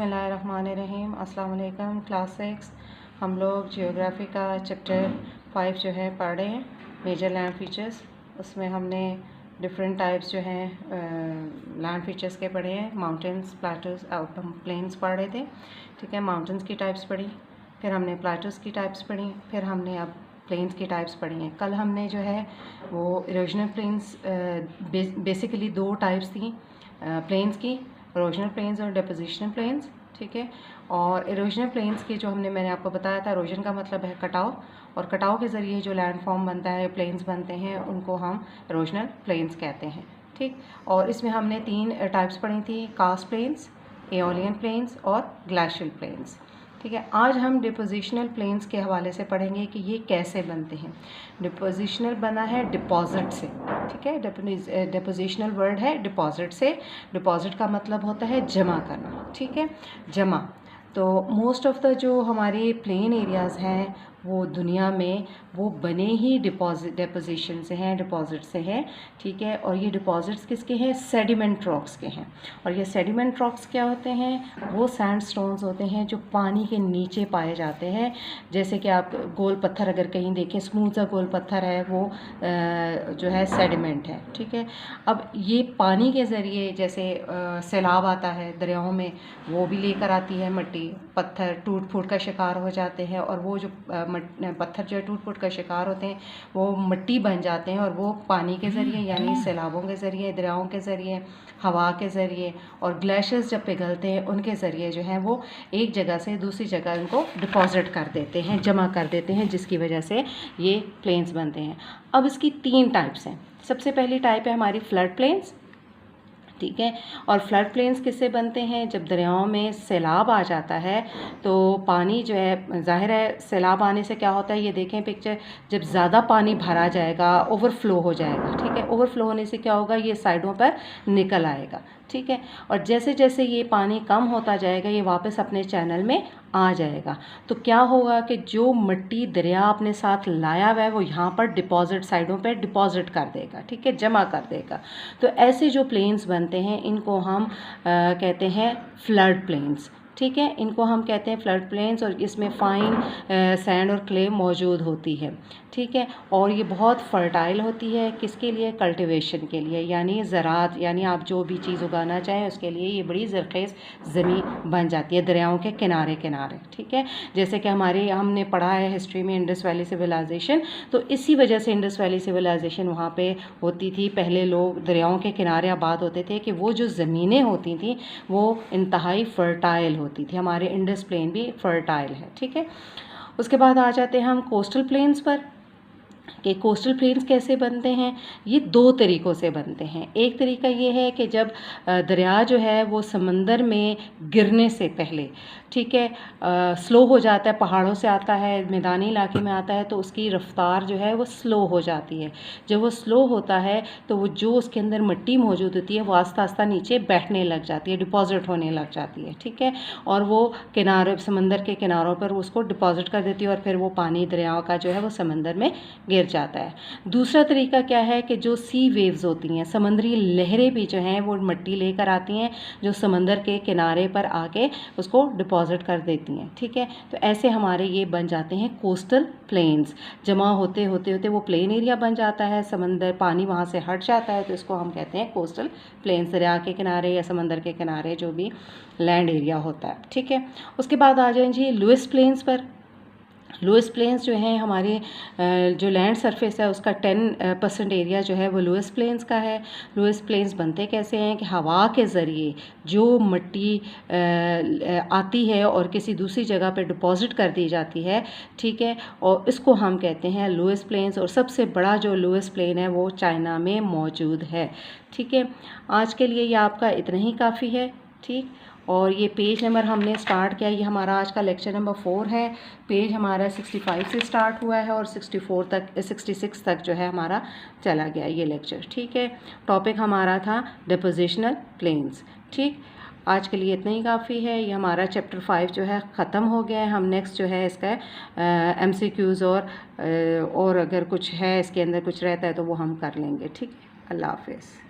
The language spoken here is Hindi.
बिस्मिल्लाहिर्रहमानिर्रहीम। अस्सलाम वालेकुम। क्लास 6 हम लोग जियोग्राफी का चैप्टर 5 जो है पढ़ रहे हैं, मेजर लैंड फीचर्स। उसमें हमने डिफरेंट टाइप्स जो हैं लैंड फीचर्स के पढ़े हैं। माउंटेन्स, प्लेटोज, प्लेन्स पढ़ रहे थे। ठीक है, माउंटेन्स की टाइप्स पढ़ी, फिर हमने प्लेटोज की टाइप्स पढ़ी, फिर हमने अब प्लेन्स की टाइप्स पढ़ी हैं। कल हमने जो है वो इरोजनल प्लेन्स, बेसिकली दो टाइप्स थी प्लेन्स की, इरोजनल प्लेन्स और डिपोजिशनल प्लेन्स। ठीक है, और इरोजनल प्लेन्स के जो मैंने आपको बताया था, इरोजन का मतलब है कटाव, और कटाव के ज़रिए जो लैंड फॉर्म बनता है, प्लेन्स बनते हैं, उनको हम इरोजनल प्लेन्स कहते हैं। ठीक, और इसमें हमने 3 टाइप्स पढ़ी थी, कास्ट प्लेन्स, एओलियन प्लेन्स और ग्लेशियल प्लेन्स। ठीक है, आज हम डिपोजिशनल प्लेन्स के हवाले से पढ़ेंगे कि ये कैसे बनते हैं। डिपोजिशनल बना है डिपॉजिट से। ठीक है, डिपोजिशनल वर्ड है डिपॉजिट से। डिपॉजिट का मतलब होता है जमा करना। ठीक है, जमा। तो मोस्ट ऑफ़ द जो हमारे प्लेन एरियाज़ हैं वो दुनिया में वो बने ही डिपोजिशन से हैं, डिपॉजिट से हैं। ठीक है, और ये डिपॉजिट्स किसके हैं? सेडिमेंट रॉक्स के हैं। और ये सेडिमेंट रॉक्स क्या होते हैं? वो सैंडस्टोन्स होते हैं जो पानी के नीचे पाए जाते हैं। जैसे कि आप गोल पत्थर अगर कहीं देखें, स्मूथ सा गोल पत्थर है, वो जो है सेडिमेंट है। ठीक है, अब ये पानी के ज़रिए जैसे सैलाब आता है दरियाओं में, वो भी लेकर आती है मिट्टी, पत्थर टूट फूट का शिकार हो जाते हैं, और वो जो पत्थर जो टूट फूट का शिकार होते हैं वो मिट्टी बन जाते हैं, और वो पानी के ज़रिए यानी सैलाबों के ज़रिए, दरियाओं के ज़रिए, हवा के ज़रिए और ग्लेशियर्स जब पिघलते हैं उनके ज़रिए जो है वो एक जगह से दूसरी जगह उनको डिपॉजिट कर देते हैं, जमा कर देते हैं, जिसकी वजह से ये प्लेन्स बनते हैं। अब इसकी 3 टाइप्स हैं। सबसे पहली टाइप है हमारी फ्लड प्लेन्स। ठीक है, और फ्लड प्लेन्स किससे बनते हैं? जब दरियाओं में सैलाब आ जाता है तो पानी जो है, ज़ाहिर है सैलाब आने से क्या होता है, ये देखें पिक्चर, जब ज़्यादा पानी भरा जाएगा, ओवरफ्लो हो जाएगा। ठीक है, ओवरफ्लो होने से क्या होगा, ये साइडों पर निकल आएगा। ठीक है, और जैसे जैसे ये पानी कम होता जाएगा ये वापस अपने चैनल में आ जाएगा। तो क्या होगा कि जो मिट्टी दरिया अपने साथ लाया हुआ है वो यहाँ पर डिपॉजिट, साइडों पर डिपॉजिट कर देगा। ठीक है, जमा कर देगा। तो ऐसे जो प्लेन्स बनते हैं इनको हम कहते हैं फ्लड प्लेन्स। ठीक है, इनको हम कहते हैं फ्लड प्लेन्स, और इसमें फाइन सैंड और क्ले मौजूद होती है। ठीक है, और ये बहुत फर्टाइल होती है। किसके लिए? कल्टीवेशन के लिए, यानी ज़राअत, यानी आप जो भी चीज़ उगाना चाहें उसके लिए ये बड़ी ज़रख़ेज़ ज़मीन बन जाती है दरियाओं के किनारे किनारे। ठीक है, जैसे कि हमने पढ़ा है हिस्ट्री में इंडस वैली सिविलाइजेशन, तो इसी वजह से इंडस वैली सिविलाइजेशन वहाँ पे होती थी। पहले लोग दरियाओं के किनारे आबाद होते थे कि वो जो ज़मीनें होती थी वो इंतहाई फ़र्टाइल होती थी। हमारे इंडस प्लेन भी फ़र्टाइल है। ठीक है, उसके बाद आ जाते हैं हम कोस्टल प्लेन्स पर कि कोस्टल प्लेन्स कैसे बनते हैं। ये 2 तरीक़ों से बनते हैं। एक तरीका ये है कि जब दरिया जो है वो समंदर में गिरने से पहले, ठीक है, स्लो हो जाता है, पहाड़ों से आता है, मैदानी इलाके में आता है, तो उसकी रफ़्तार जो है वो स्लो हो जाती है। जब वो स्लो होता है तो वो जो उसके अंदर मिट्टी मौजूद होती है वो आस्ता आस्ता नीचे बैठने लग जाती है, डिपॉजिट होने लग जाती है। ठीक है, और वो किनारे, समंदर के किनारों पर उसको डिपॉजिट कर देती है, और फिर वो पानी दरियाओं का जो है वो समंदर में गिर जाता है। दूसरा तरीका क्या है कि जो सी वेव्स होती हैं, समुद्री लहरें भी जो हैं वो मिट्टी लेकर आती हैं, जो समंदर के किनारे पर आके उसको डिपॉजिट कर देती हैं। ठीक है, तो ऐसे हमारे ये बन जाते हैं कोस्टल प्लेन्स। जमा होते होते होते वो प्लेन एरिया बन जाता है, समंदर, पानी वहाँ से हट जाता है, तो इसको हम कहते हैं कोस्टल प्लेन्स, दरिया के किनारे या समंदर के किनारे जो भी लैंड एरिया होता है। ठीक है, उसके बाद आ जाए जी लुइस प्लेन्स पर। लुइस प्लेन्स जो हैं, हमारे जो लैंड सरफेस है उसका 10% एरिया जो है वो लुइस प्लेन्स का है। लुइस प्लेन्स बनते कैसे हैं कि हवा के ज़रिए जो मिट्टी आती है और किसी दूसरी जगह पे डिपॉजिट कर दी जाती है। ठीक है, और इसको हम कहते हैं लुइस प्लेन्स, और सबसे बड़ा जो लुइस प्लेन है वो चाइना में मौजूद है। ठीक है, आज के लिए ये आपका इतना ही काफ़ी है। ठीक, और ये पेज नंबर हमने स्टार्ट किया, ये हमारा आज का लेक्चर नंबर 4 है। पेज हमारा 65 से स्टार्ट हुआ है और 66 तक जो है हमारा चला गया ये लेक्चर। ठीक है, टॉपिक हमारा था डिपोजिशनल प्लेन्स। ठीक, आज के लिए इतना ही काफ़ी है। ये हमारा चैप्टर 5 जो है ख़त्म हो गया है। हम नेक्स्ट जो है इसका MCQs और अगर कुछ है इसके अंदर कुछ रहता है तो वो हम कर लेंगे। ठीक है, अल्लाह हाफ़िज़।